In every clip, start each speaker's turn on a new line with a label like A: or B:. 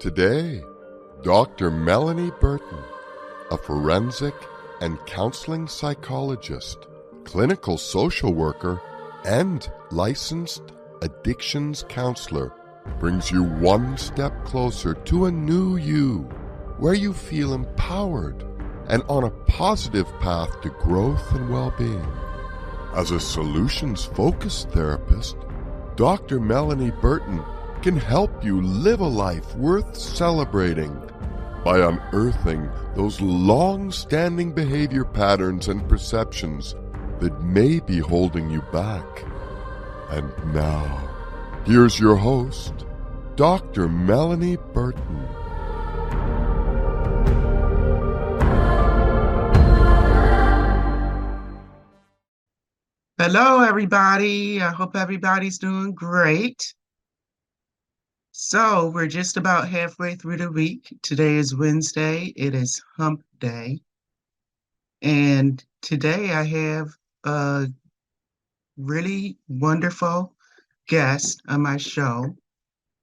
A: Today, Dr. Melanie Burton, a forensic and counseling psychologist, clinical social worker, and licensed addictions counselor, brings you one step closer to a new you, where you feel empowered and on a positive path to growth and well-being. As a solutions-focused therapist, Dr. Melanie Burton can help you live a life worth celebrating by unearthing those long-standing behavior patterns and perceptions that may be holding you back. And now, here's your host, Dr. Melanie Burton.
B: Hello, everybody. I hope everybody's doing great. So we're just about halfway through the week. Today is Wednesday. It is Hump Day. And today I have a really wonderful guest on my show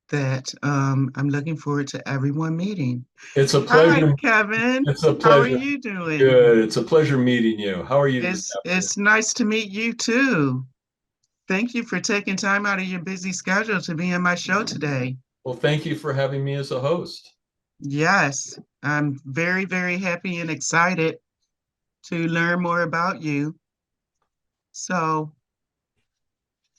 B: that I'm looking forward to everyone meeting.
C: It's a pleasure.
B: Hi, Kevin.
C: It's a
B: How are
C: pleasure.
B: you doing?
C: Good. It's a pleasure meeting you. How are you this afternoon?
B: It's nice to meet you too. Thank you for taking time out of your busy schedule to be on my show today.
C: Well, thank you for having me as a host.
B: Yes, I'm very, very happy and excited to learn more about you. So,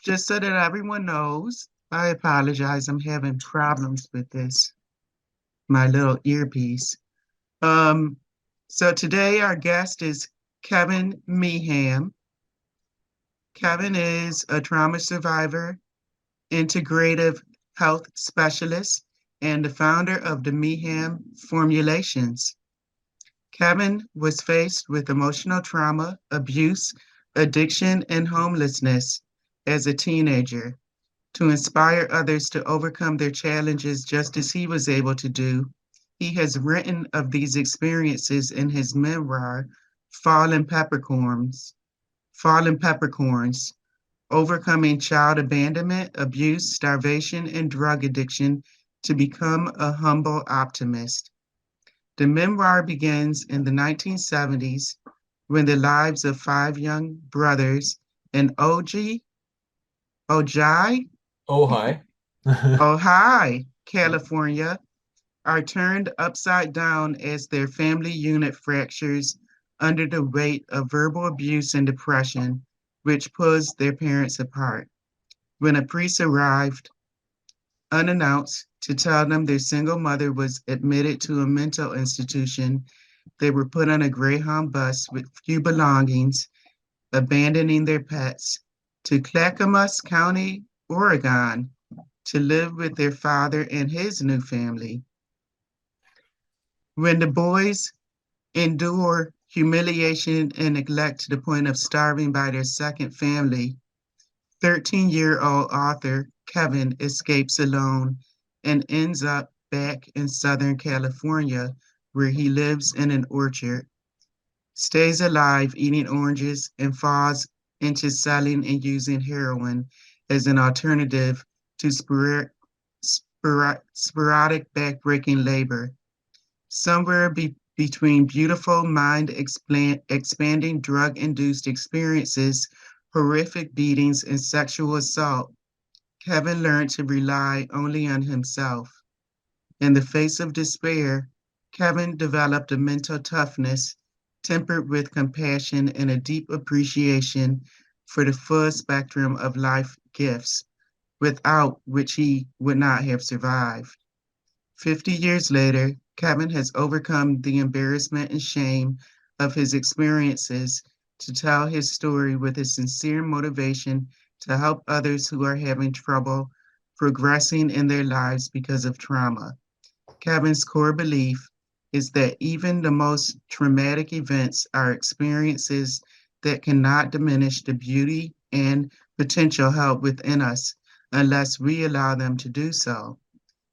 B: just so that everyone knows, I apologize. I'm having problems with my little earpiece. So today our guest is Kevin Meehan. Kevin is a trauma survivor, integrative health specialist, and the founder of the Meehan Formulations. Kevin was faced with emotional trauma, abuse, addiction, and homelessness as a teenager. To inspire others to overcome their challenges just as he was able to do, he has written of these experiences in his memoir, Fallen Peppercorns, Overcoming Child Abandonment, Abuse, Starvation, and Drug Addiction to Become a Humble Optimist. The memoir begins in the 1970s when the lives of 5 young brothers in Ojai, California, are turned upside down as their family unit fractures under the weight of verbal abuse and depression, which pulls their parents apart. When a priest arrived unannounced to tell them their single mother was admitted to a mental institution, they were put on a Greyhound bus with few belongings, abandoning their pets, to Clackamas County, Oregon, to live with their father and his new family. When the boys endure humiliation and neglect to the point of starving by their second family, 13-year-old author Kevin escapes alone and ends up back in Southern California, where he lives in an orchard, stays alive eating oranges, and falls into selling and using heroin as an alternative to sporadic backbreaking labor. Somewhere between beautiful mind-expanding drug-induced experiences, horrific beatings, and sexual assault, Kevin learned to rely only on himself. In the face of despair, Kevin developed a mental toughness tempered with compassion and a deep appreciation for the full spectrum of life gifts, without which he would not have survived. 50 years later, Kevin has overcome the embarrassment and shame of his experiences to tell his story with a sincere motivation to help others who are having trouble progressing in their lives because of trauma. Kevin's core belief is that even the most traumatic events are experiences that cannot diminish the beauty and potential help within us unless we allow them to do so.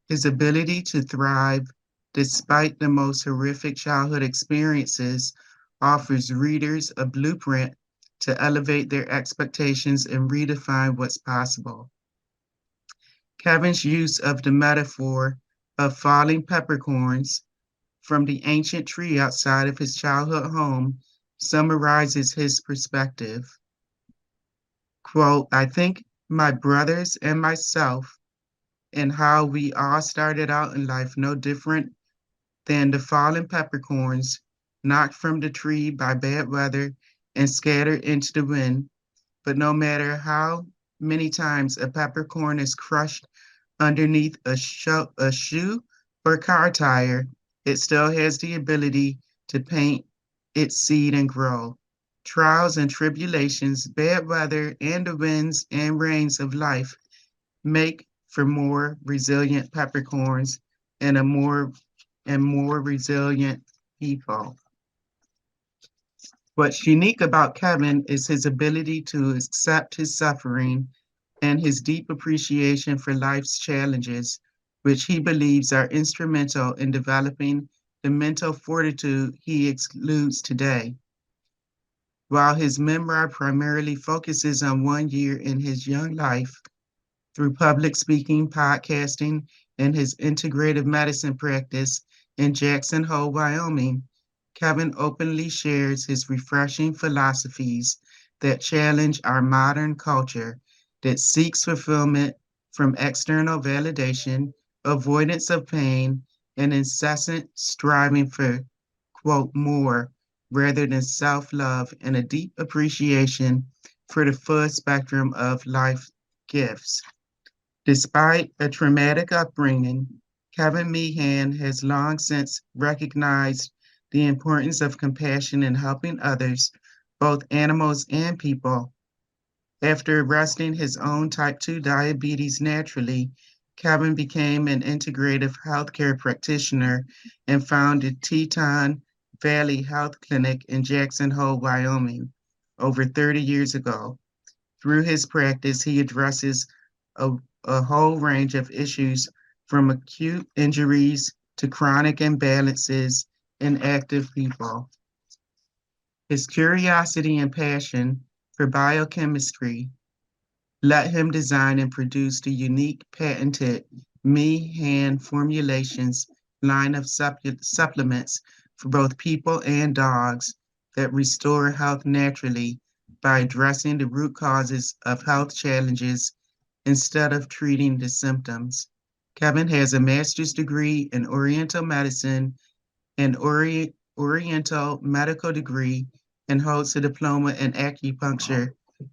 B: His ability to thrive despite the most horrific childhood experiences offers readers a blueprint to elevate their expectations and redefine what's possible. Kevin's use of the metaphor of falling peppercorns from the ancient tree outside of his childhood home summarizes his perspective. Quote, I think my brothers and myself and how we all started out in life no different than the fallen peppercorns knocked from the tree by bad weather and scattered into the wind. But no matter how many times a peppercorn is crushed underneath a shoe or car tire, it still has the ability to paint its seed and grow. Trials and tribulations, bad weather, and the winds and rains of life make for more resilient peppercorns and more resilient people. What's unique about Kevin is his ability to accept his suffering and his deep appreciation for life's challenges, which he believes are instrumental in developing the mental fortitude he exudes today. While his memoir primarily focuses on 1 year in his young life, through public speaking, podcasting, and his integrative medicine practice in Jackson Hole, Wyoming, Kevin openly shares his refreshing philosophies that challenge our modern culture that seeks fulfillment from external validation, avoidance of pain, and incessant striving for, quote, more, rather than self-love and a deep appreciation for the full spectrum of life gifts. Despite a traumatic upbringing, Kevin Meehan has long since recognized the importance of compassion in helping others, both animals and people. After arresting his own type 2 diabetes naturally, Kevin became an integrative healthcare practitioner and founded Teton Valley Health Clinic in Jackson Hole, Wyoming, over 30 years ago. Through his practice, he addresses a whole range of issues from acute injuries to chronic imbalances in active people. His curiosity and passion for biochemistry let him design and produce the unique patented Meehan formulations line of supplements for both people and dogs that restore health naturally by addressing the root causes of health challenges instead of treating the symptoms. Kevin has a master's degree in Oriental medicine and Oriental medical degree and holds a diploma in acupuncture.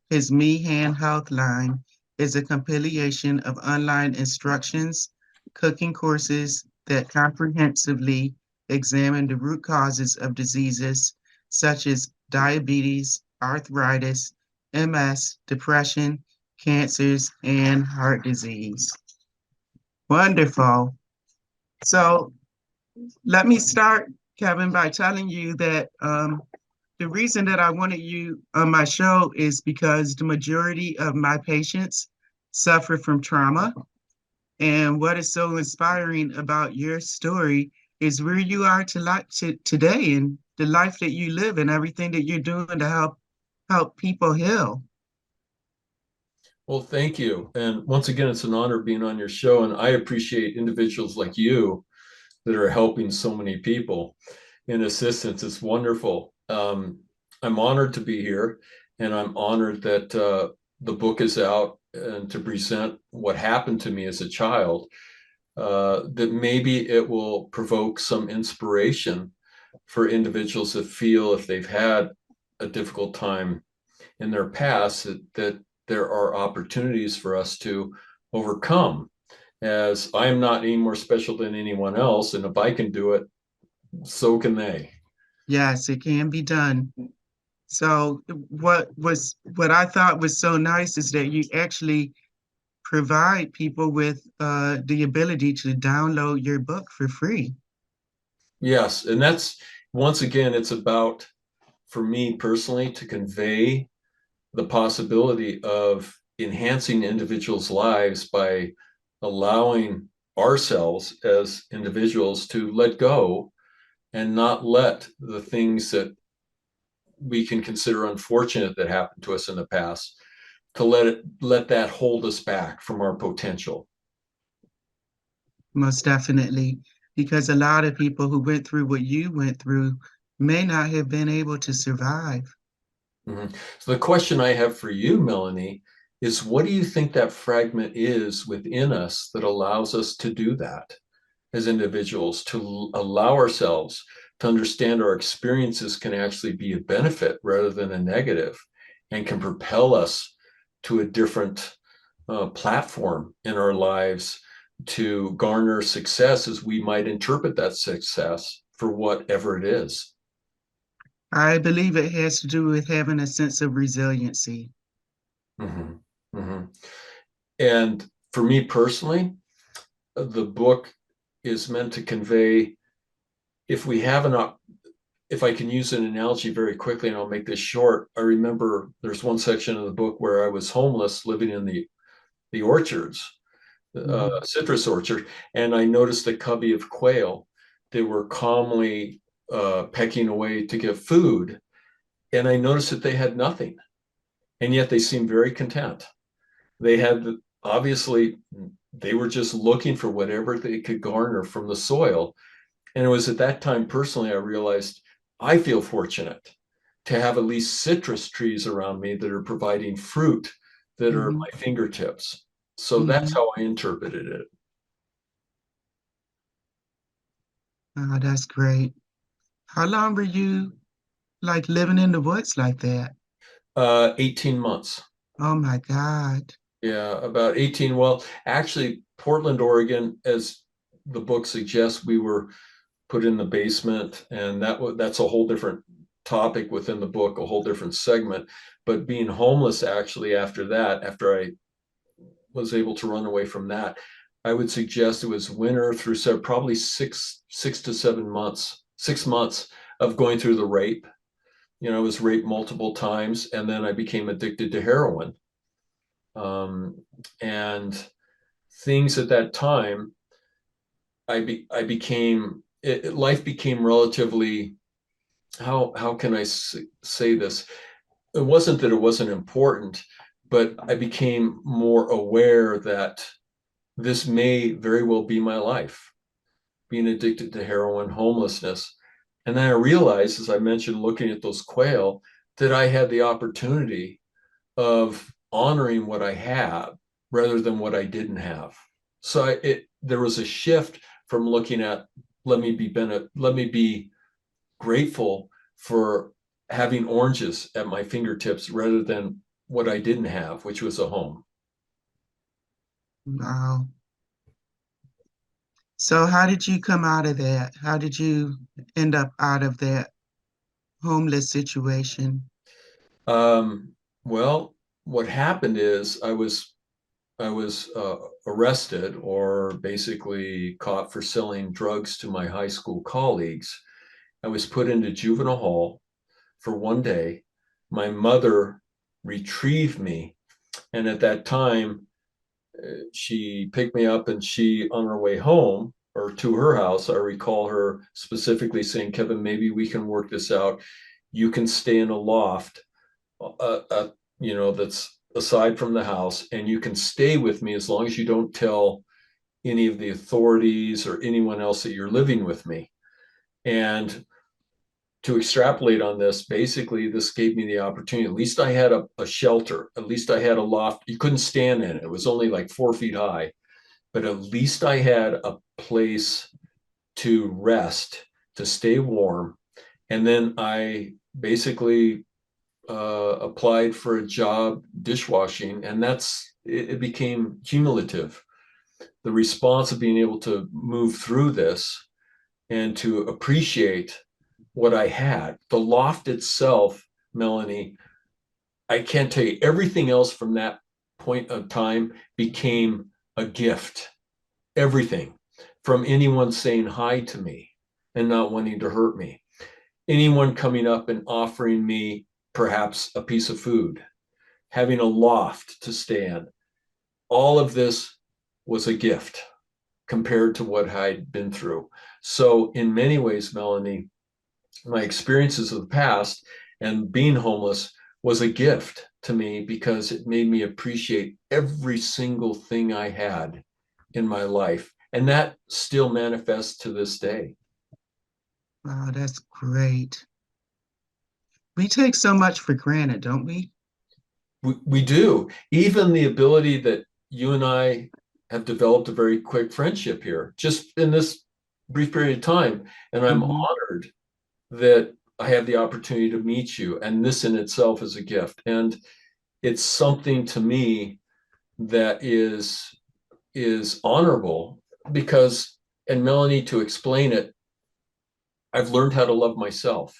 B: His Meehan Health Line is a compilation of online instructions, cooking courses that comprehensively examine the root causes of diseases such as diabetes, arthritis, MS, depression, cancers, and heart disease. Wonderful. So let me start, Kevin, by telling you that the reason that I wanted you on my show is because the majority of my patients suffer from trauma. And what is so inspiring about your story is where you are today and the life that you live and everything that you're doing to help people heal.
C: Well, thank you. And once again, it's an honor being on your show. And I appreciate individuals like you that are helping so many people in assistance. It's wonderful. I'm honored to be here, and I'm honored that the book is out and to present what happened to me as a child, that maybe it will provoke some inspiration for individuals that feel if they've had a difficult time in their past, that there are opportunities for us to overcome, as I am not any more special than anyone else. And if I can do it, so can they.
B: Yes, it can be done. So what I thought was so nice is that you actually provide people with the ability to download your book for free.
C: Yes, and that's, once again, it's about, for me personally, to convey the possibility of enhancing individuals' lives by allowing ourselves as individuals to let go and not let the things that we can consider unfortunate that happened to us in the past, to let that hold us back from our potential.
B: most definitely, because a lot of people who went through what you went through may not have been able to survive.
C: Mhm. So the question I have for you, Melanie, is what do you think that fragment is within us that allows us to do that as individuals, to allow ourselves to understand our experiences can actually be a benefit rather than a negative, and can propel us to a different platform in our lives to garner success as we might interpret that success for whatever it is?
B: I believe it has to do with having a sense of resiliency.
C: Mhm. Mhm. And for me personally, the book is meant to convey, if we have if I can use an analogy very quickly, and I'll make this short. I remember there's one section of the book where I was homeless, living in the orchards,
B: Mhm.
C: citrus orchard, and I noticed a covey of quail. They were calmly pecking away to get food, and I noticed that they had nothing, and yet they seemed very content. They had, obviously, they were just looking for whatever they could garner from the soil. And it was at that time, personally, I realized I feel fortunate to have at least citrus trees around me that are providing fruit that are at
B: Mhm.
C: my fingertips. So that's
B: Mhm.
C: how I interpreted it.
B: Oh, that's great. How long were you like living in the woods like that?
C: 18 months.
B: Oh my God.
C: Yeah, about 18. Well, actually, Portland, Oregon, as the book suggests, we were put in the basement, and that's a whole different topic within the book, a whole different segment. But being homeless, actually, after that, after I was able to run away from that, I would suggest it was winter through probably 6 to 7 months, 6 months of going through the rape. I was raped multiple times, and then I became addicted to heroin. And things at that time, I became life became relatively, how can I say this? It wasn't that it wasn't important, but I became more aware that this may very well be my life, being addicted to heroin, homelessness. And then I realized, as I mentioned, looking at those quail, that I had the opportunity of honoring what I had rather than what I didn't have. So there was a shift from looking at, let me be grateful for having oranges at my fingertips rather than what I didn't have, which was a home.
B: Wow. So how did you come out of that? How did you end up out of that homeless situation?
C: Um, well, what happened is I was arrested, or basically caught for selling drugs to my high school colleagues. I was put into juvenile hall for one day. My mother retrieved me, and at that time, she picked me up, and she, on her way home or to her house, I recall her specifically saying, "Kevin, maybe we can work this out. You can stay in a loft, that's aside from the house, and you can stay with me as long as you don't tell any of the authorities or anyone else that you're living with me." And to extrapolate on this, basically, this gave me the opportunity. At least I had a shelter. At least I had a loft. You couldn't stand in it. It was only like 4 feet high, but at least I had a place to rest, to stay warm. And then I basically applied for a job dishwashing, and it became cumulative. The response of being able to move through this and to appreciate what I had. The loft itself, Melanie, I can't tell you, everything else from that point of time became a gift. Everything, from anyone saying hi to me and not wanting to hurt me, anyone coming up and offering me perhaps a piece of food, having a loft to stay in. All of this was a gift compared to what I'd been through. So, in many ways, Melanie, my experiences of the past and being homeless was a gift to me because it made me appreciate every single thing I had in my life And that still manifests to this day.
B: Wow, that's great. We take so much for granted, don't we?
C: We do. Even the ability that you and I have developed a very quick friendship here, just in this brief period of time. And I'm
B: Mm-hmm.
C: honored that I have the opportunity to meet you. And this in itself is a gift. And it's something to me that is honorable because, and Melanie, to explain it, I've learned how to love myself.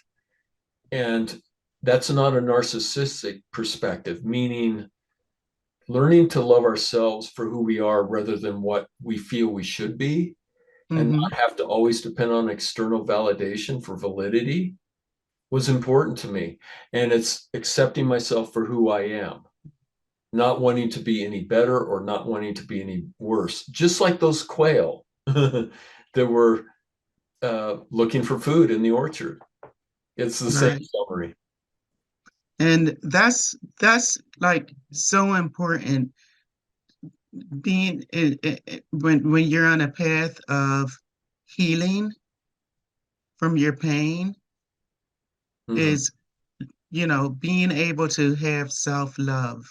C: And that's not a narcissistic perspective, meaning learning to love ourselves for who we are rather than what we feel we should be, and
B: Mm-hmm.
C: not have to always depend on external validation for validity was important to me. And it's accepting myself for who I am, not wanting to be any better or not wanting to be any worse. Just like those quail that were looking for food in the orchard. It's the same
B: Right.
C: summary.
B: And that's like so important being when you're on a path of healing from your pain
C: Mm-hmm.
B: is, being able to have self-love.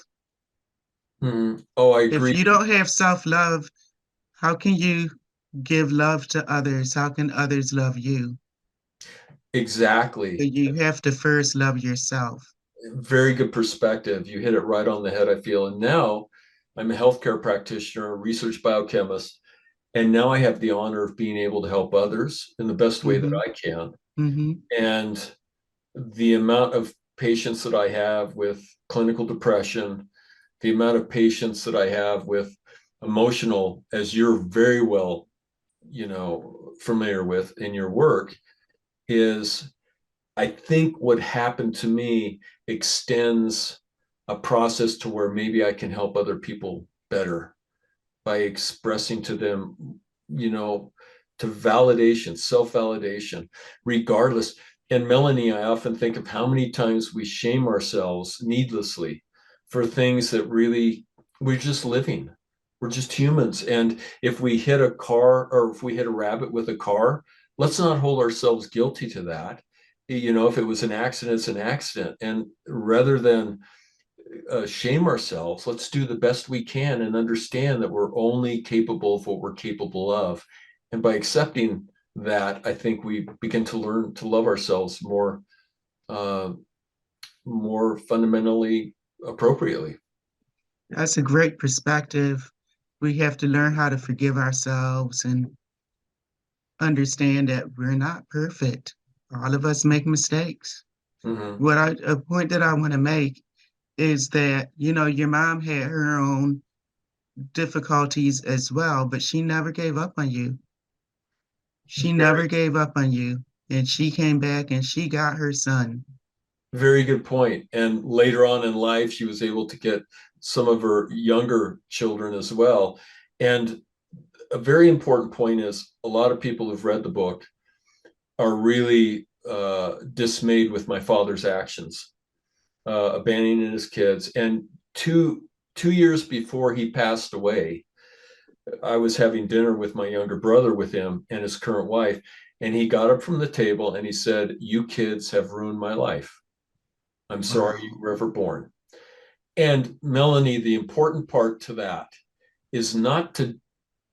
C: Mm-hmm. Oh, I
B: If
C: agree.
B: you don't have self-love, how can you give love to others? How can others love you? So
C: Exactly.
B: you have to first love yourself.
C: Very good perspective. You hit it right on the head, I feel. And now I'm a healthcare practitioner, a research biochemist, and now I have the honor of being able to help others in the best way that
B: Mm-hmm.
C: I can.
B: Mm-hmm.
C: And the amount of patients that I have with clinical depression, the amount of patients that I have with emotional, as you're very well, familiar with in your work, is I think what happened to me extends a process to where maybe I can help other people better by expressing to them, to validation, self-validation, regardless. And Melanie, I often think of how many times we shame ourselves needlessly for things that really we're just living. We're just humans. And if we hit a car or if we hit a rabbit with a car, let's not hold ourselves guilty to that. If it was an accident, it's an accident. And rather than shame ourselves, let's do the best we can and understand that we're only capable of what we're capable of. And by accepting that, I think we begin to learn to love ourselves uh, more fundamentally appropriately.
B: That's a great perspective. We have to learn how to forgive ourselves and understand that we're not perfect. All of us make mistakes.
C: Mm-hmm.
B: A point that I want to make is that, your mom had her own difficulties as well, but she never gave up on you. She
C: Very,
B: never gave up on you. And she came back and she got her son.
C: very good point. And later on in life, she was able to get some of her younger children as well. And a very important point is a lot of people who've read the book are really dismayed with my father's actions, abandoning his kids. And two years before he passed away, I was having dinner with my younger brother with him and his current wife, and he got up from the table and he said, "You kids have ruined my life. I'm sorry you
B: Wow.
C: were ever born." And Melanie, the important part to that is not to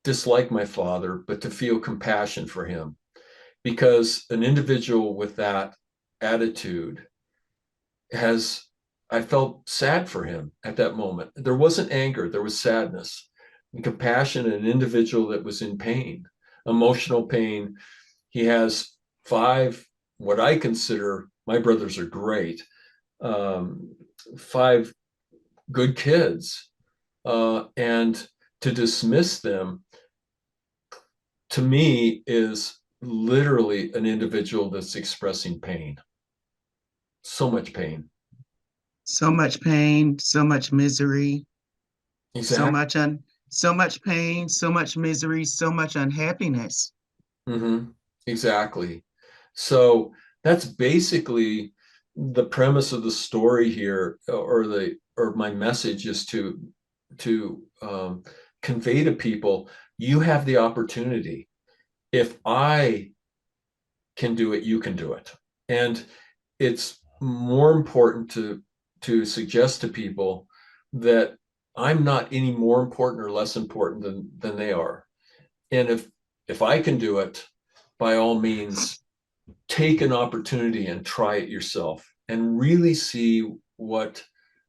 C: dislike my father, but to feel compassion for him, because an individual with that attitude has, I felt sad for him at that moment. There wasn't anger, there was sadness and compassion, an individual that was in pain, emotional pain. He has five, what I consider, my brothers are great, um, five good kids. And to dismiss them, to me, is literally an individual that's expressing pain, so much pain.
B: So much pain, so much misery, so
C: Exactly.
B: much so much pain, so much misery, so much unhappiness.
C: Mm-hmm. Exactly. So that's basically the premise of the story here, or my message is to convey to people, you have the opportunity. If I can do it, you can do it. And it's more important to suggest to people that I'm not any more important or less important than they are. And if I can do it, by all means, take an opportunity and try it yourself and really see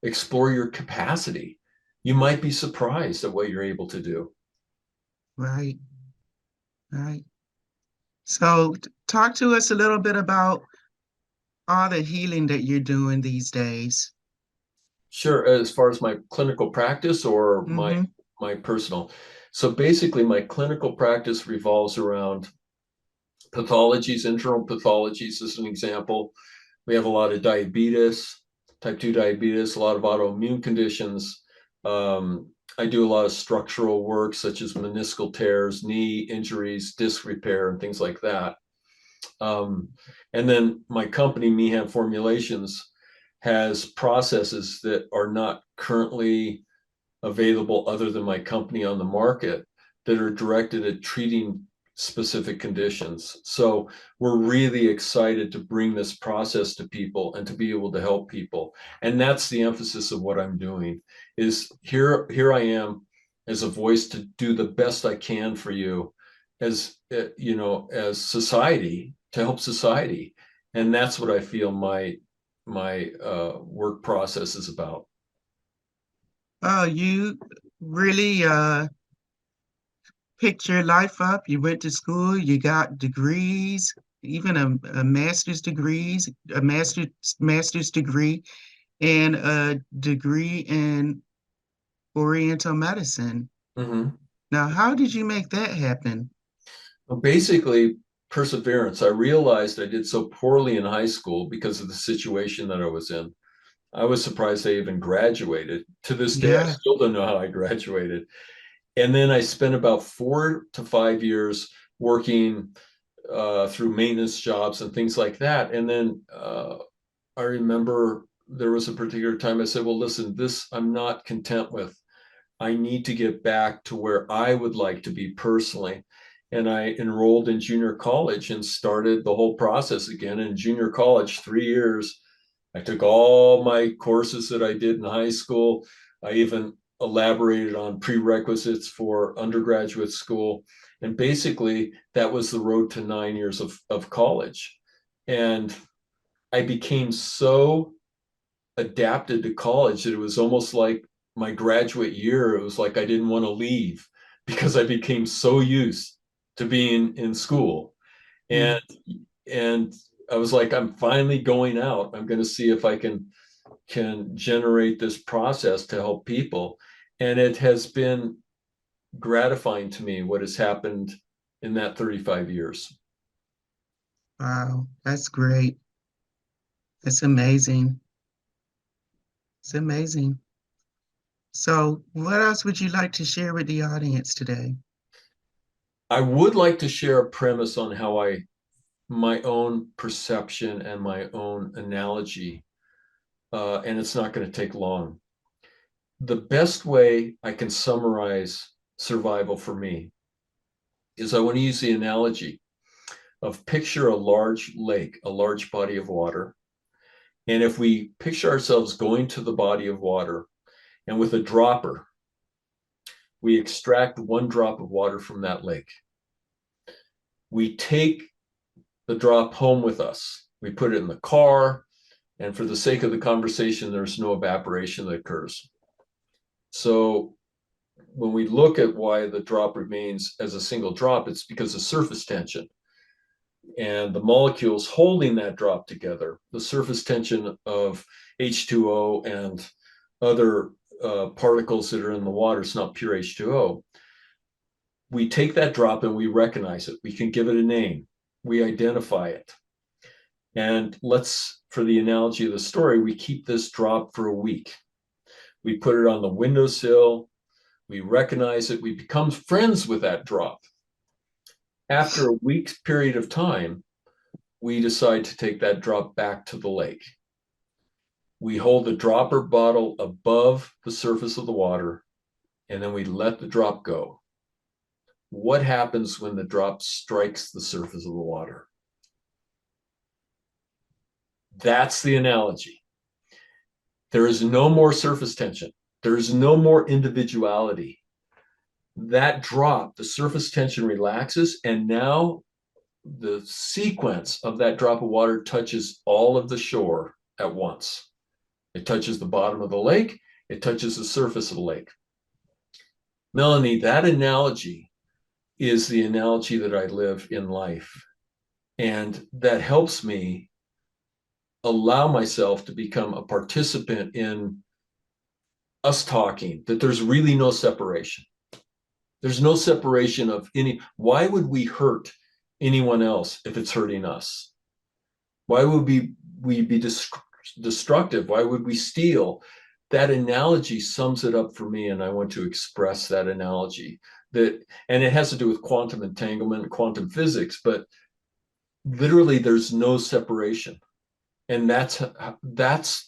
C: explore your capacity. You might be surprised at what you're able to do.
B: Right, right. So talk to us a little bit about all the healing that you're doing these days.
C: Sure. As far as my clinical practice or
B: Mm-hmm.
C: my personal. So basically my clinical practice revolves around pathologies, internal pathologies as an example. We have a lot of diabetes, type 2 diabetes, a lot of autoimmune conditions. I do a lot of structural work such as meniscal tears, knee injuries, disc repair, and things like that. And then my company, Meehan Formulations, has processes that are not currently available other than my company on the market that are directed at treating specific conditions. So we're really excited to bring this process to people and to be able to help people. And that's the emphasis of what I'm doing is here I am as a voice to do the best I can for you as as society, to help society. And that's what I feel my work process is about.
B: Oh, you really picked your life up. You went to school, you got degrees, even a master's degree, and a degree in Oriental medicine.
C: Mm-hmm.
B: Now, how did you make that happen?
C: Well, basically, perseverance. I realized I did so poorly in high school because of the situation that I was in. I was surprised I even graduated. To this day, I
B: Yeah.
C: still don't know how I graduated. And then I spent about 4 to 5 years working through maintenance jobs and things like that. And then I remember there was a particular time I said, well, listen, this I'm not content with. I need to get back to where I would like to be personally. And I enrolled in junior college and started the whole process again. In junior college, 3 years, I took all my courses that I did in high school. I even elaborated on prerequisites for undergraduate school. And basically, that was the road to 9 years of college. And I became so adapted to college that it was almost like my graduate year. It was like I didn't want to leave because I became so used to being in school.
B: Mm.
C: And I was like, I'm finally going out. I'm going to see if I can generate this process to help people. And it has been gratifying to me what has happened in that 35 years.
B: Wow, that's great. It's amazing. It's amazing. So, what else would you like to share with the audience today?
C: I would like to share a premise on how my own perception and my own analogy, and it's not going to take long. The best way I can summarize survival for me is I want to use the analogy of picture a large lake, a large body of water. And if we picture ourselves going to the body of water and with a dropper, we extract one drop of water from that lake. We take the drop home with us. We put it in the car. And for the sake of the conversation, there's no evaporation that occurs. So when we look at why the drop remains as a single drop, it's because of surface tension. And the molecules holding that drop together, the surface tension of H2O and other particles that are in the water, it's not pure H2O. We take that drop and we recognize it. We can give it a name. We identify it. And for the analogy of the story, we keep this drop for a week. We put it on the windowsill. We recognize it. We become friends with that drop. After a week's period of time, we decide to take that drop back to the lake. We hold the dropper bottle above the surface of the water, and then we let the drop go. what happens when the drop strikes the surface of the water? That's the analogy. There is no more surface tension. There is no more individuality. That drop, the surface tension relaxes, and now the sequence of that drop of water touches all of the shore at once. It touches the bottom of the lake. It touches the surface of the lake. Melanie, that analogy is the analogy that I live in life. And that helps me allow myself to become a participant in us talking, that there's really no separation. There's no separation of any. Why would we hurt anyone else if it's hurting us? Why would we be destructive? Why would we steal? That analogy sums it up for me, and I want to express that analogy. And it has to do with quantum entanglement and quantum physics, but literally there's no separation. And that's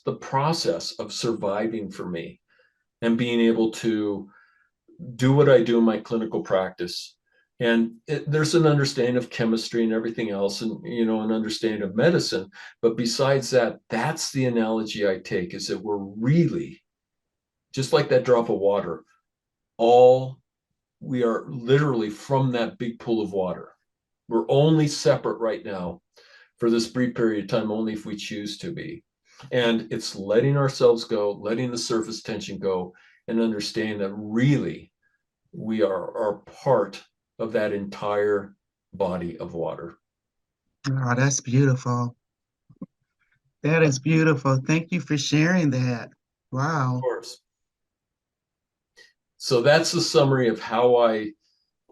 C: the process of surviving for me and being able to do what I do in my clinical practice. And there's an understanding of chemistry and everything else, and an understanding of medicine. But besides that, that's the analogy I take, is that we're really, just like that drop of water, we are literally from that big pool of water. We're only separate right now for this brief period of time, only if we choose to be. And it's letting ourselves go, letting the surface tension go, and understanding that really we are part of that entire body of water.
B: Oh, that's beautiful. That is beautiful. Thank you for sharing that. Wow.
C: Of course. So that's the summary of how I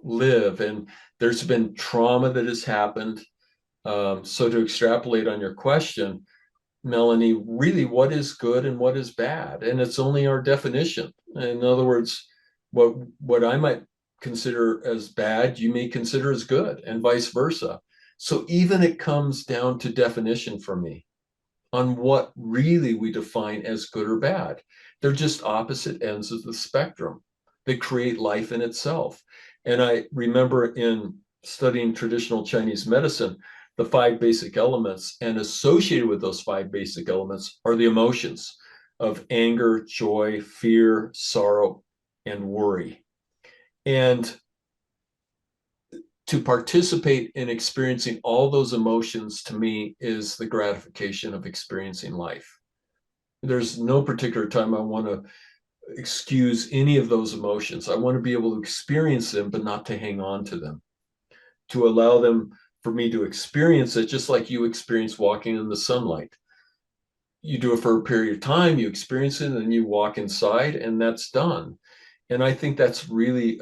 C: live. And there's been trauma that has happened. So to extrapolate on your question, Melanie, really what is good and what is bad? And it's only our definition. In other words, what I might consider as bad, you may consider as good, and vice versa. So even it comes down to definition for me on what really we define as good or bad. They're just opposite ends of the spectrum that create life in itself. And I remember in studying traditional Chinese medicine, the 5 basic elements, and associated with those 5 basic elements are the emotions of anger, joy, fear, sorrow, and worry. And to participate in experiencing all those emotions, to me, is the gratification of experiencing life. There's no particular time I want to excuse any of those emotions. I want to be able to experience them, but not to hang on to them, to allow them for me to experience it, just like you experience walking in the sunlight. You do it for a period of time, you experience it, and then you walk inside, and that's done. And I think that's really,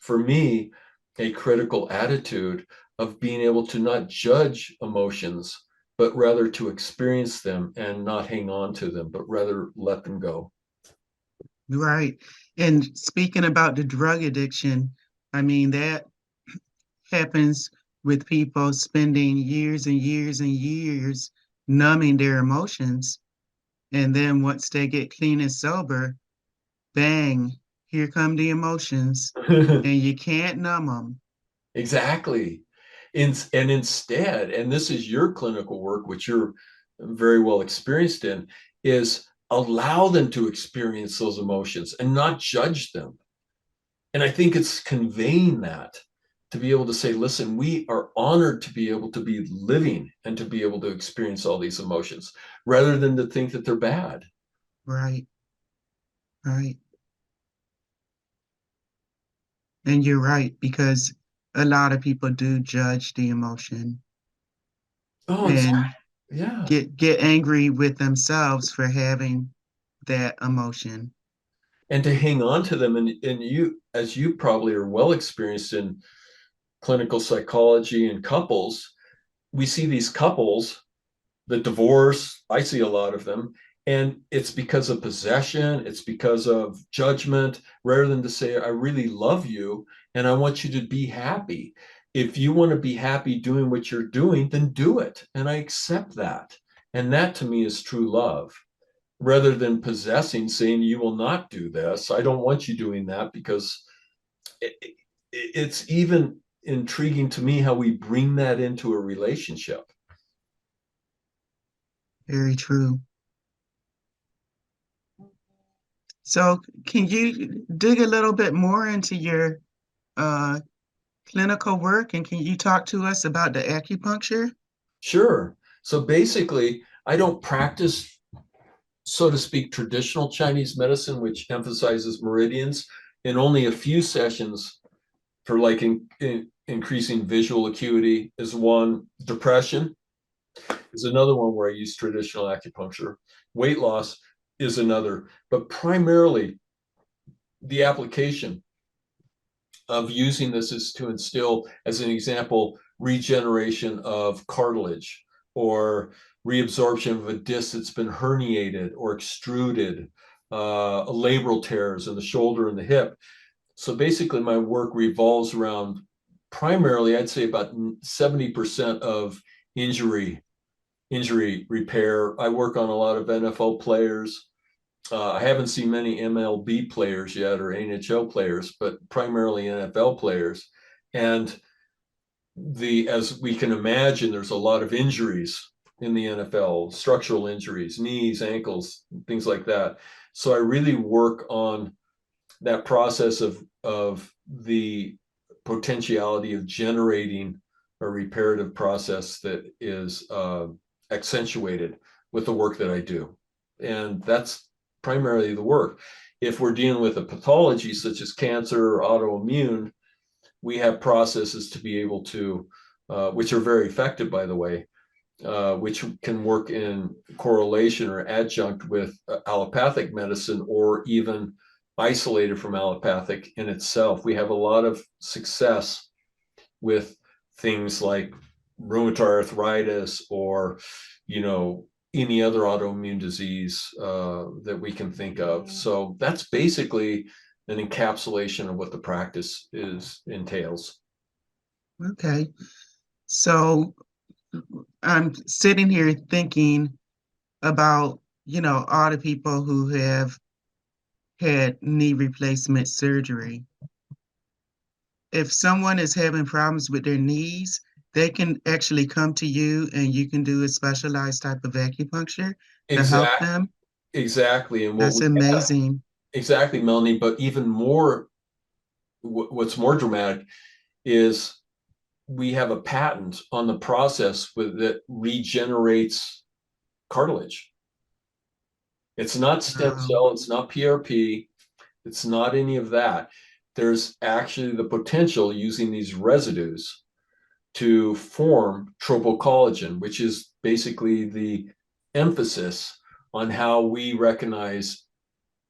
C: for me, a critical attitude of being able to not judge emotions, but rather to experience them and not hang on to them, but rather let them go.
B: Right. And speaking about the drug addiction, I mean, that happens with people spending years and years and years numbing their emotions. And then once they get clean and sober, bang, here come the emotions, and you can't numb them.
C: Exactly. And instead, and this is your clinical work, which you're very well experienced in, is allow them to experience those emotions and not judge them. And I think it's conveying that, to be able to say, listen, we are honored to be able to be living and to be able to experience all these emotions, rather than to think that they're bad.
B: Right. Right. And you're right, because a lot of people do judge the emotion and
C: Yeah.
B: get angry with themselves for having that emotion.
C: And to hang on to them. And you, as you probably are well experienced in clinical psychology and couples, we see these couples that divorce. I see a lot of them. And it's because of possession, it's because of judgment, rather than to say, I really love you and I want you to be happy. If you want to be happy doing what you're doing, then do it. And I accept that. And that to me is true love, rather than possessing, saying, you will not do this. I don't want you doing that, because it's even intriguing to me how we bring that into a relationship.
B: Very true. So can you dig a little bit more into your clinical work, and can you talk to us about the acupuncture?
C: Sure. So basically, I don't practice, so to speak, traditional Chinese medicine, which emphasizes meridians, in only a few sessions for like increasing visual acuity is one. Depression is another one where I use traditional acupuncture. Weight loss is another, but primarily the application of using this is to instill, as an example, regeneration of cartilage or reabsorption of a disc that's been herniated or extruded, labral tears in the shoulder and the hip. So basically, my work revolves around primarily, I'd say about 70% of injury repair. I work on a lot of NFL players. I haven't seen many MLB players yet or NHL players, but primarily NFL players. And as we can imagine, there's a lot of injuries in the NFL, structural injuries, knees, ankles, things like that. So I really work on that process of the potentiality of generating a reparative process that is accentuated with the work that I do. And that's primarily the work. If we're dealing with a pathology such as cancer or autoimmune, we have processes to be able to, which are very effective, by the way, which can work in correlation or adjunct with allopathic medicine, or even isolated from allopathic in itself. We have a lot of success with things like rheumatoid arthritis or, any other autoimmune disease that we can think of. So that's basically an encapsulation of what the practice entails.
B: Okay. So I'm sitting here thinking about, all the people who have had knee replacement surgery. If someone is having problems with their knees, they can actually come to you and you can do a specialized type of acupuncture to help them.
C: Exactly. And
B: That's amazing.
C: Exactly, Melanie. But even more, what's more dramatic is we have a patent on the process that regenerates cartilage. It's not stem cell, it's not PRP, it's not any of that. There's actually the potential using these residues to form tropocollagen, which is basically the emphasis on how we recognize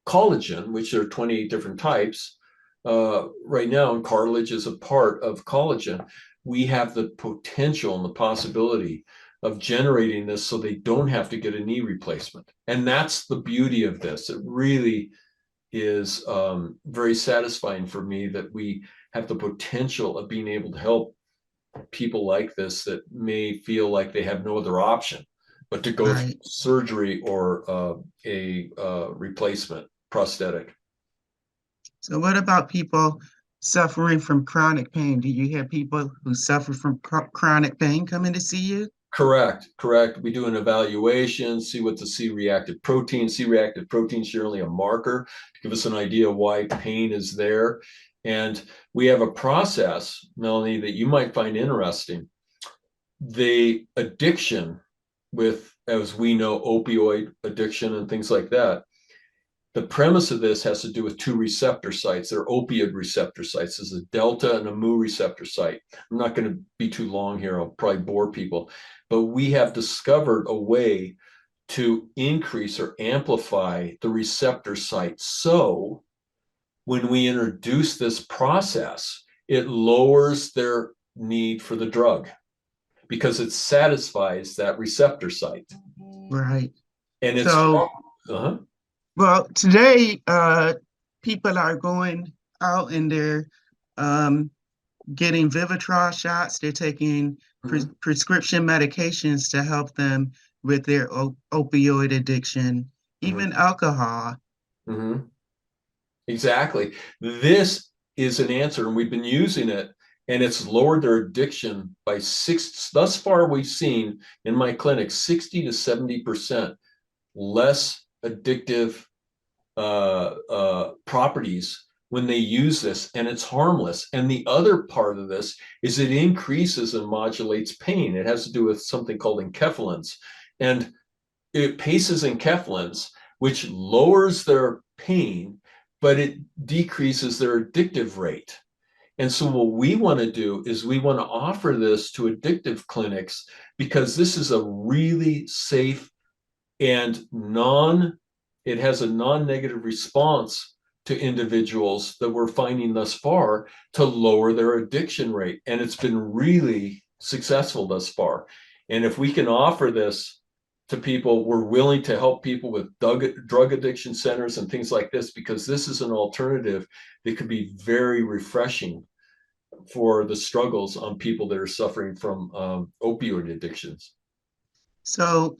C: collagen, which are 28 different types. Right now, and cartilage is a part of collagen. We have the potential and the possibility of generating this so they don't have to get a knee replacement. And that's the beauty of this. It really is very satisfying for me that we have the potential of being able to help people like this that may feel like they have no other option but to go through surgery or a replacement prosthetic.
B: So what about people suffering from chronic pain? Do you have people who suffer from chronic pain coming to see you?
C: Correct. We do an evaluation, see what the C-reactive protein. C-reactive protein is generally a marker to give us an idea why pain is there. And we have a process, Melanie, that you might find interesting. The addiction with, as we know, opioid addiction and things like that, the premise of this has to do with two receptor sites. They're opioid receptor sites. There's a delta and a mu receptor site. I'm not going to be too long here. I'll probably bore people. But we have discovered a way to increase or amplify the receptor site. So when we introduce this process, it lowers their need for the drug because it satisfies that receptor site.
B: Right.
C: And it's
B: well, today people are going out and they're getting Vivitrol shots. They're taking prescription medications to help them with their opioid addiction, even alcohol.
C: Exactly. This is an answer, and we've been using it, and it's lowered their addiction by thus far we've seen in my clinic, 60 to 70% less addictive properties when they use this, and it's harmless. And the other part of this is it increases and modulates pain. It has to do with something called enkephalins, and it paces enkephalins, which lowers their pain, but it decreases their addictive rate. And so what we want to do is we want to offer this to addictive clinics, because this is a really safe and it has a non-negative response to individuals that we're finding thus far to lower their addiction rate. And it's been really successful thus far. And if we can offer this to people, we're willing to help people with drug addiction centers and things like this, because this is an alternative that could be very refreshing for the struggles on people that are suffering from opioid addictions.
B: So,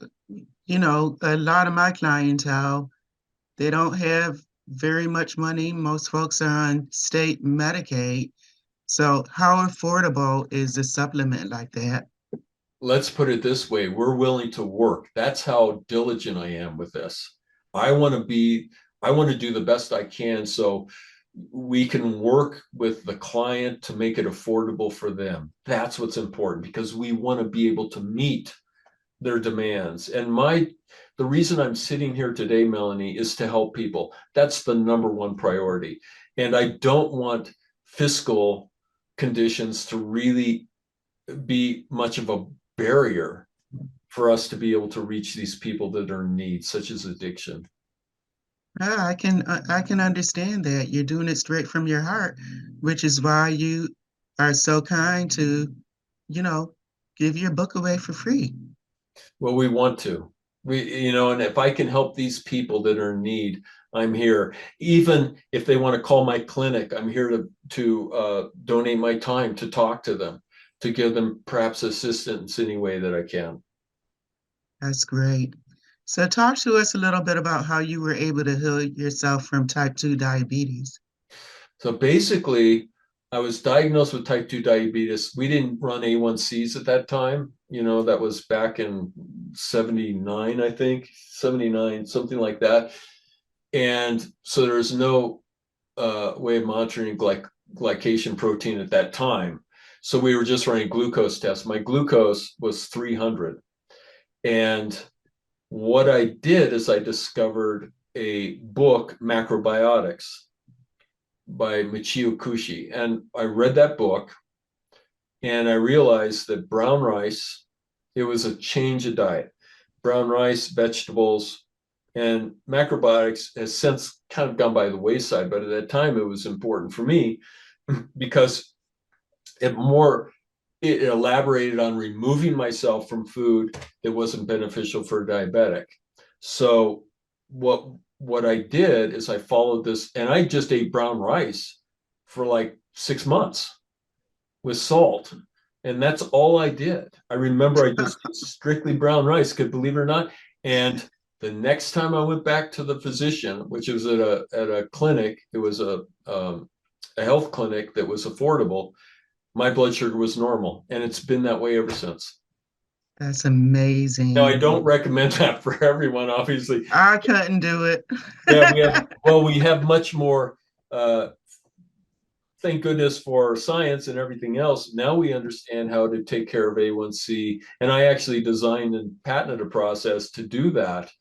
B: you know, a lot of my clientele, they don't have very much money. Most folks are on state Medicaid. So how affordable is a supplement like that?
C: Let's put it this way, we're willing to work. That's how diligent I am with this. I want to do the best I can so we can work with the client to make it affordable for them. That's what's important, because we want to be able to meet their demands. And the reason I'm sitting here today, Melanie, is to help people. That's the number one priority. And I don't want fiscal conditions to really be much of a barrier for us to be able to reach these people that are in need, such as addiction.
B: I can understand that. You're doing it straight from your heart, which is why you are so kind to, you know, give your book away for free.
C: Well, we want to. And if I can help these people that are in need, I'm here. Even if they want to call my clinic, I'm here to donate my time to talk to them, to give them perhaps assistance any way that I can.
B: That's great. So talk to us a little bit about how you were able to heal yourself from type 2 diabetes.
C: So basically, I was diagnosed with type 2 diabetes. We didn't run A1Cs at that time. That was back in 79, I think, 79, something like that. And so there's no way of monitoring glycation protein at that time. So we were just running glucose tests. My glucose was 300. And what I did is I discovered a book, Macrobiotics, by Michio Kushi. And I read that book and I realized that brown rice, it was a change of diet. Brown rice, vegetables, and macrobiotics has since kind of gone by the wayside, but at that time it was important for me because it elaborated on removing myself from food that wasn't beneficial for a diabetic. So what I did is I followed this, and I just ate brown rice for like 6 months with salt. And that's all I did. I remember I just did strictly brown rice, could believe it or not. And the next time I went back to the physician, which was at a clinic, it was a health clinic that was affordable, my blood sugar was normal. And it's been that way ever since.
B: That's amazing.
C: Now, I don't recommend that for everyone, obviously.
B: I couldn't do it.
C: Yeah, we have much more, thank goodness for science and everything else. Now we understand how to take care of A1C. And I actually designed and patented a process to do that,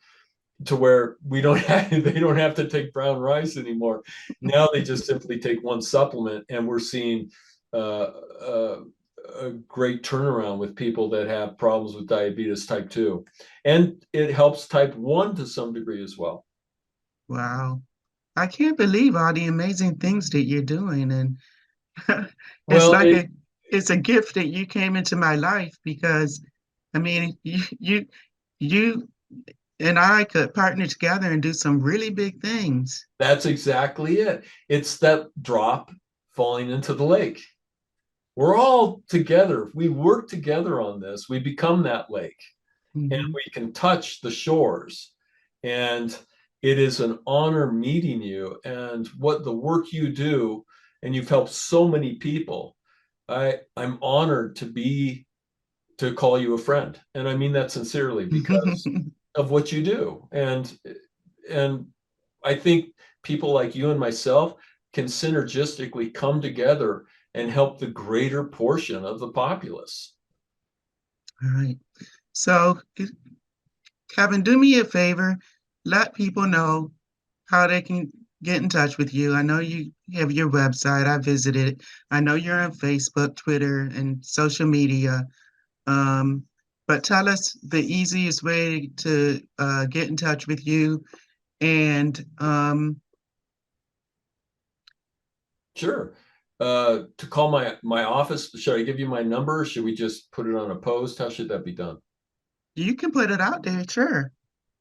C: to where they don't have to take brown rice anymore. Now they just simply take one supplement, and we're seeing a great turnaround with people that have problems with diabetes type 2. And it helps type 1 to some degree as well.
B: Wow. I can't believe all the amazing things that you're doing. And it's a gift that you came into my life, because I mean, you and I could partner together and do some really big things.
C: That's exactly it. It's that drop falling into the lake. We're all together. We work together on this. We become that lake, and we can touch the shores. And it is an honor meeting you, and what the work you do and you've helped so many people. I'm honored to call you a friend. And I mean that sincerely because of what you do. And I think people like you and myself can synergistically come together and help the greater portion of the populace.
B: All right. So, Kevin, do me a favor. Let people know how they can get in touch with you. I know you have your website. I visited. I know you're on Facebook, Twitter, and social media. But tell us the easiest way to get in touch with you. And
C: Sure. To call my office, should I give you my number? Or should we just put it on a post? How should that be done?
B: you can put it out there, sure.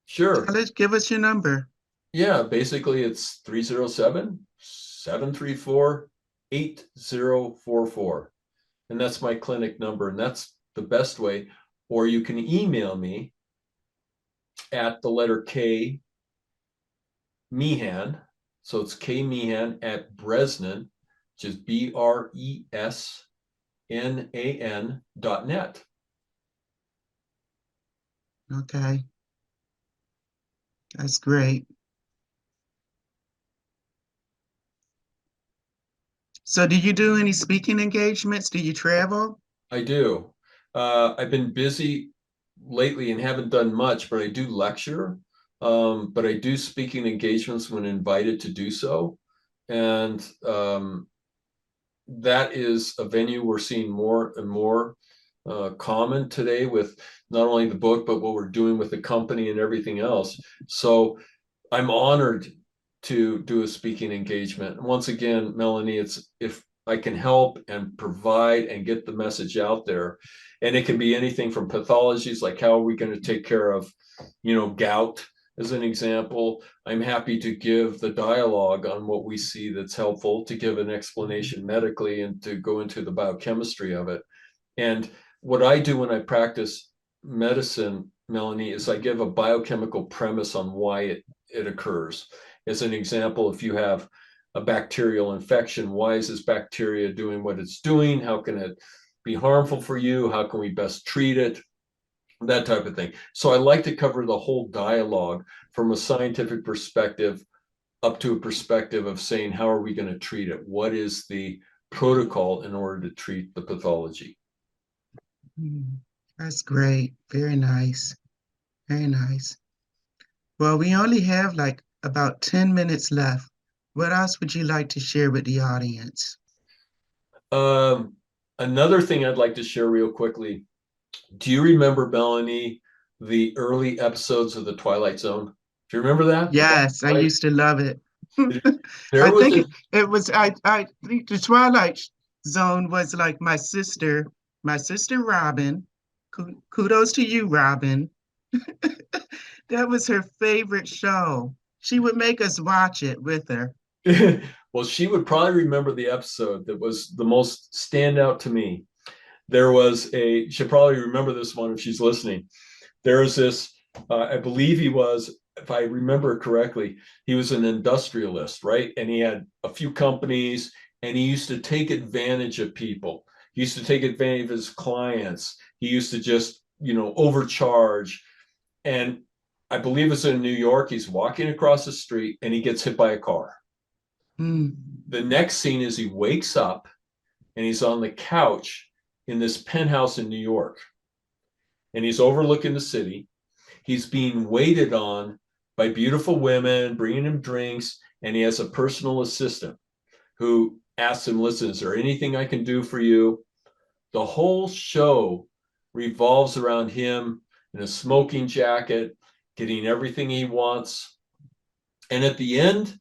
C: Sure.
B: Give us your number.
C: Yeah, basically it's 307-734-8044. And that's my clinic number, and that's the best way. Or you can email me at the letter K Meehan. So it's K Meehan at Bresnan, which is BRESNAN.net.
B: Okay, that's great. So do you do any speaking engagements? Do you travel?
C: I do. I've been busy lately and haven't done much, but I do lecture. But I do speaking engagements when invited to do so. And that is a venue we're seeing more and more common today with not only the book, but what we're doing with the company and everything else. So I'm honored to do a speaking engagement. Once again, Melanie, it's if I can help and provide and get the message out there. And it can be anything from pathologies, like how are we going to take care of, gout as an example. I'm happy to give the dialogue on what we see that's helpful, to give an explanation medically and to go into the biochemistry of it. And what I do when I practice medicine, Melanie, is I give a biochemical premise on why it occurs. As an example, if you have a bacterial infection, why is this bacteria doing what it's doing? How can it be harmful for you? How can we best treat it? That type of thing. So I like to cover the whole dialogue from a scientific perspective up to a perspective of saying, how are we going to treat it? What is the protocol in order to treat the pathology?
B: That's great. Very nice. Very nice. Well, we only have like about 10 minutes left. What else would you like to share with the audience?
C: Another thing I'd like to share real quickly. Do you remember, Melanie, the early episodes of The Twilight Zone? Do you remember that?
B: Yes, I used to love it.
C: There
B: I
C: was
B: think it was, I think the Twilight Zone was like my sister Robin. Kudos to you, Robin. That was her favorite show. She would make us watch it with her.
C: well, she would probably remember the episode that was the most standout to me. There was she'll probably remember this one if she's listening. There was this, I believe he was, if I remember correctly, he was an industrialist, right? And he had a few companies and he used to take advantage of people. He used to take advantage of his clients. He used to just, overcharge. And I believe it's in New York. He's walking across the street and he gets hit by a car.
B: Mm.
C: The next scene is he wakes up and he's on the couch in this penthouse in New York. And he's overlooking the city. He's being waited on by beautiful women, bringing him drinks. And he has a personal assistant who asks him, listen, is there anything I can do for you? The whole show revolves around him in a smoking jacket, getting everything he wants. And at the end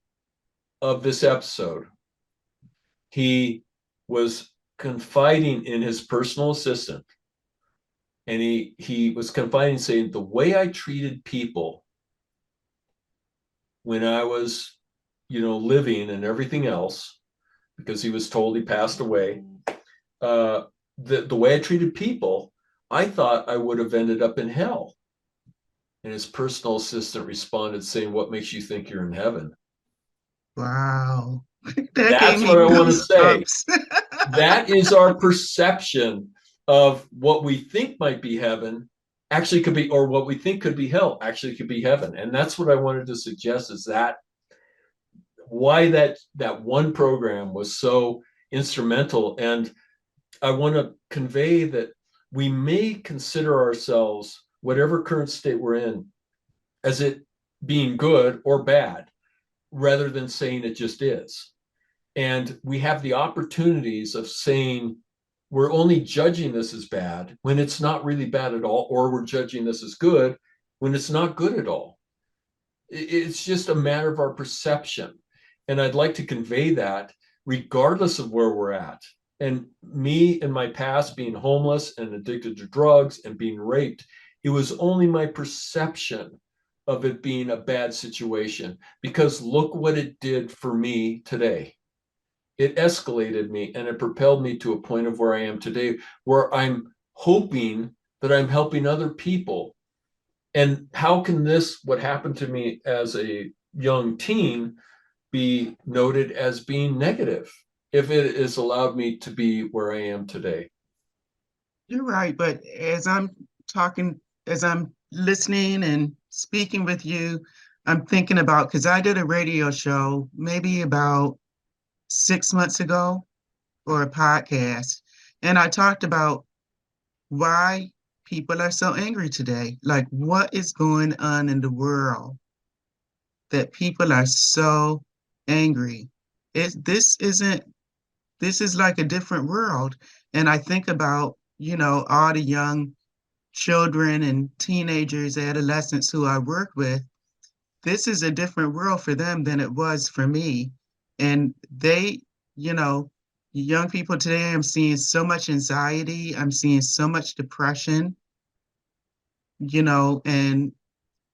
C: of this episode, he was confiding in his personal assistant. And he was confiding, saying, the way I treated people when I was, living and everything else, because he was told he passed away, the way I treated people, I thought I would have ended up in hell. And his personal assistant responded saying, what makes you think you're in heaven?
B: Wow. That gave
C: That's
B: me
C: what I want to say.
B: goosebumps.
C: That is our perception of what we think might be heaven actually could be, or what we think could be hell actually could be heaven. And that's what I wanted to suggest, is that why that one program was so instrumental. And I want to convey that we may consider ourselves, whatever current state we're in, as it being good or bad, rather than saying it just is. And we have the opportunities of saying we're only judging this as bad when it's not really bad at all, or we're judging this as good when it's not good at all. It's just a matter of our perception. And I'd like to convey that regardless of where we're at. And me in my past being homeless and addicted to drugs and being raped, it was only my perception of it being a bad situation, because look what it did for me today. It escalated me and it propelled me to a point of where I am today, where I'm hoping that I'm helping other people. And how can this, what happened to me as a young teen, be noted as being negative if it has allowed me to be where I am today?
B: You're right, but as I'm listening and speaking with you, I'm thinking about, because I did a radio show maybe about 6 months ago, or a podcast, and I talked about why people are so angry today. Like, what is going on in the world that people are so angry? This isn't, this is like a different world. And I think about, all the young children and teenagers, adolescents who I work with. This is a different world for them than it was for me. And they, you know, young people today, I'm seeing so much anxiety, I'm seeing so much depression, and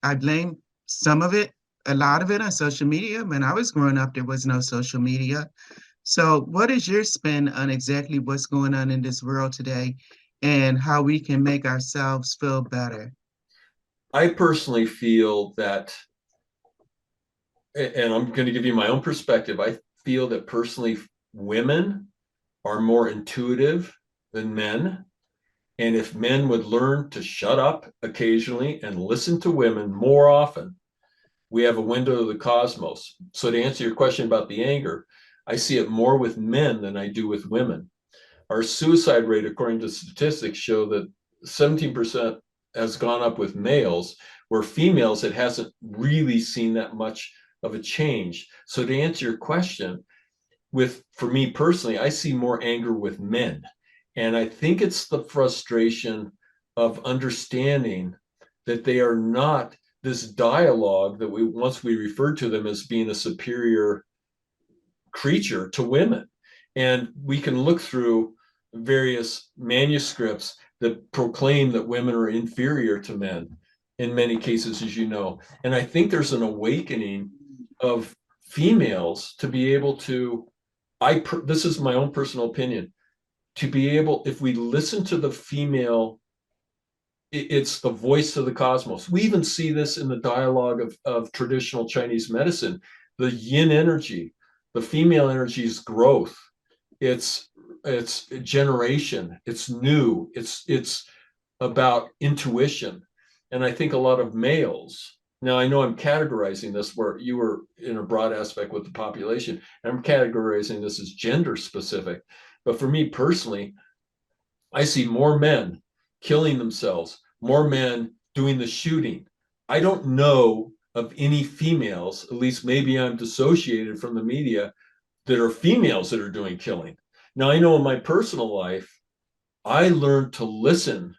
B: I blame some of it, a lot of it on social media. When I was growing up, there was no social media. So, what is your spin on exactly what's going on in this world today and how we can make ourselves feel better?
C: I personally feel that, and I'm going to give you my own perspective, I feel that personally women are more intuitive than men. And if men would learn to shut up occasionally and listen to women more often, we have a window to the cosmos. So to answer your question about the anger, I see it more with men than I do with women. Our suicide rate, according to statistics, show that 17% has gone up with males, where females, it hasn't really seen that much of a change. So to answer your question, for me personally, I see more anger with men. And I think it's the frustration of understanding that they are not this dialogue that once we referred to them as being a superior creature to women. And we can look through various manuscripts that proclaim that women are inferior to men in many cases, as you know. And I think there's an awakening of females to be able to, this is my own personal opinion, to be able, if we listen to the female, it's the voice of the cosmos. We even see this in the dialogue of traditional Chinese medicine, the yin energy, the female energy is growth. It's generation. It's new. It's about intuition. And I think a lot of males, now I know I'm categorizing this where you were in a broad aspect with the population, and I'm categorizing this as gender specific. But for me personally, I see more men killing themselves, more men doing the shooting. I don't know of any females, at least maybe I'm dissociated from the media, that are females that are doing killing. Now, I know in my personal life, I learned to listen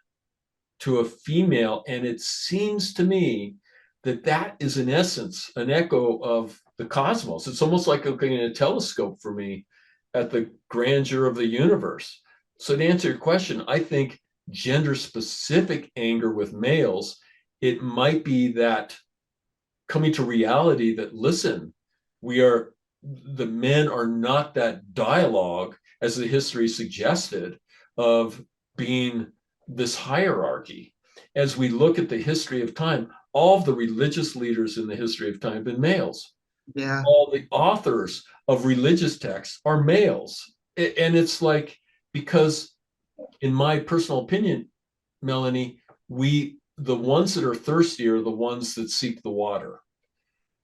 C: to a female, and it seems to me that that is in essence an echo of the cosmos. It's almost like looking at a telescope for me at the grandeur of the universe. So to answer your question, I think gender specific anger with males, it might be that coming to reality that, listen, the men are not that dialogue as the history suggested of being this hierarchy. As we look at the history of time, all of the religious leaders in the history of time have been males.
B: Yeah.
C: All the authors of religious texts are males. And it's like, because in my personal opinion, Melanie, the ones that are thirsty are the ones that seek the water.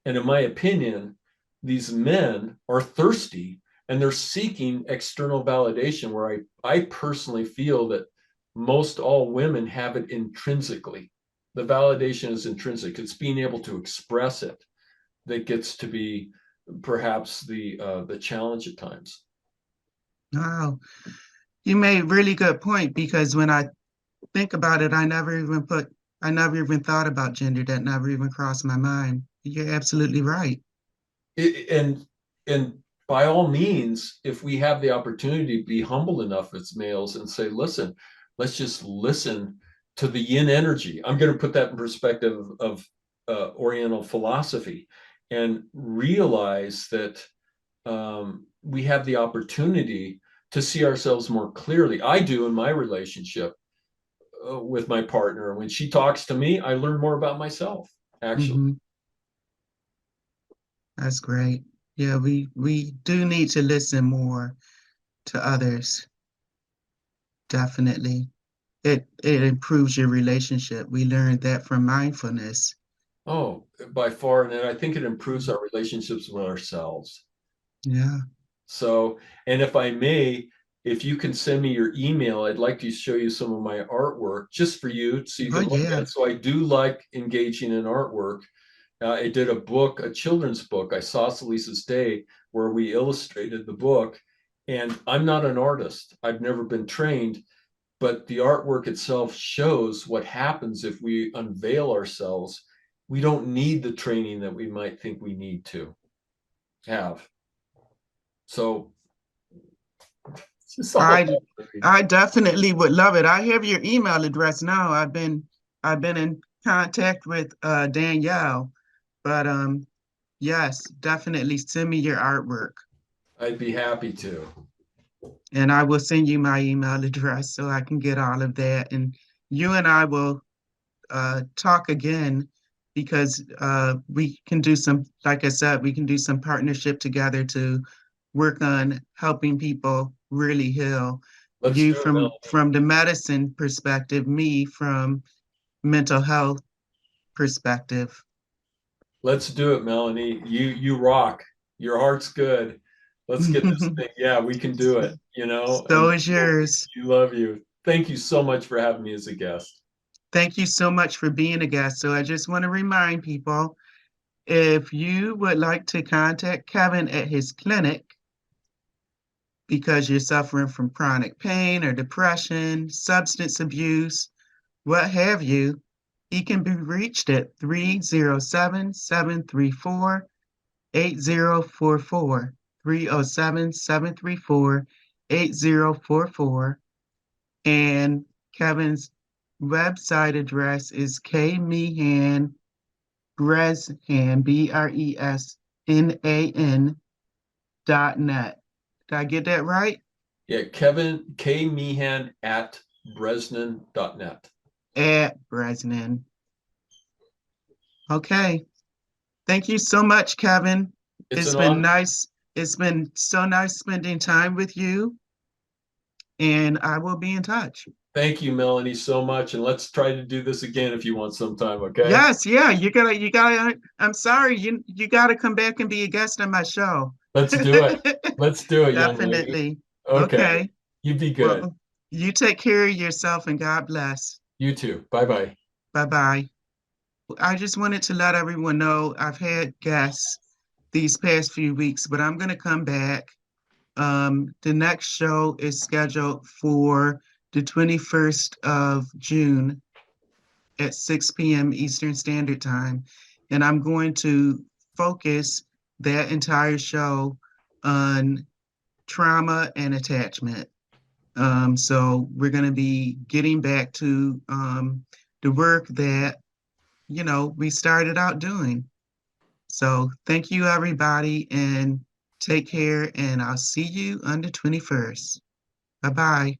C: And in my opinion, these men are thirsty and they're seeking external validation, where I personally feel that most all women have it intrinsically. The validation is intrinsic. It's being able to express it that gets to be perhaps the challenge at times.
B: Wow. You made really good point, because when I think about it, I never even thought about gender. That never even crossed my mind. You're absolutely right.
C: And by all means, if we have the opportunity to be humble enough as males and say, listen, let's just listen to the yin energy. I'm going to put that in perspective of Oriental philosophy, and realize that we have the opportunity to see ourselves more clearly. I do in my relationship with my partner. When she talks to me, I learn more about myself, actually.
B: Hmm. That's great. Yeah, we do need to listen more to others. Definitely. It improves your relationship. We learned that from mindfulness.
C: Oh, by far. And then I think it improves our relationships with ourselves.
B: Yeah.
C: So, and if I may, if you can send me your email, I'd like to show you some of my artwork just for you so you
B: Oh
C: can look at
B: yeah.
C: it. So I do like engaging in artwork. I did a book, a children's book, Isosceles' Day, where we illustrated the book. And I'm not an artist. I've never been trained, but the artwork itself shows what happens if we unveil ourselves. We don't need the training that we might think we need to have. So it's just all
B: I
C: about
B: I definitely would love it. I have your email address now. I've been in contact with Danielle, but yes, definitely send me your artwork,
C: I'd be happy to.
B: and I will send you my email address so I can get all of that. And you and I will talk again, because we can do some, like I said, we can do some partnership together to work on helping people really heal.
C: Let's
B: You
C: do it,
B: from
C: Melanie.
B: the medicine perspective, me from mental health perspective.
C: Let's do it, Melanie. You rock. Your heart's good. Let's get this thing. Yeah, we can do it,
B: So
C: and
B: is yours.
C: you love you. Thank you so much for having me as a guest.
B: Thank you so much for being a guest. So I just want to remind people, if you would like to contact Kevin at his clinic because you're suffering from chronic pain or depression, substance abuse, what have you, he can be reached at 307-734-8044, 307-734-8044. And Kevin's website address is kmeehan, Bresnan, BRESNAN.net. Did I get that right?
C: Yeah, Kevin K. Meehan at Bresnan.net.
B: At Bresnan. Okay. Thank you so much, Kevin.
C: It's
B: It's
C: an
B: been
C: honor.
B: nice. It's been so nice spending time with you, and I will be in touch.
C: Thank you, Melanie, so much. And let's try to do this again if you want sometime, okay?
B: Yes, yeah, you gotta, I'm sorry, you gotta come back and be a guest on my show.
C: Let's do it. Let's do it, young lady.
B: Definitely.
C: Okay.
B: Okay.
C: You be good.
B: Well, you take care of yourself and God bless.
C: You too. Bye-bye.
B: Bye-bye. I just wanted to let everyone know I've had guests these past few weeks, but I'm gonna come back. The next show is scheduled for the 21st of June at 6 p.m. Eastern Standard Time. And I'm going to focus that entire show on trauma and attachment. So we're going to be getting back to the work that, we started out doing. So thank you, everybody, and take care. And I'll see you on the 21st. Bye-bye.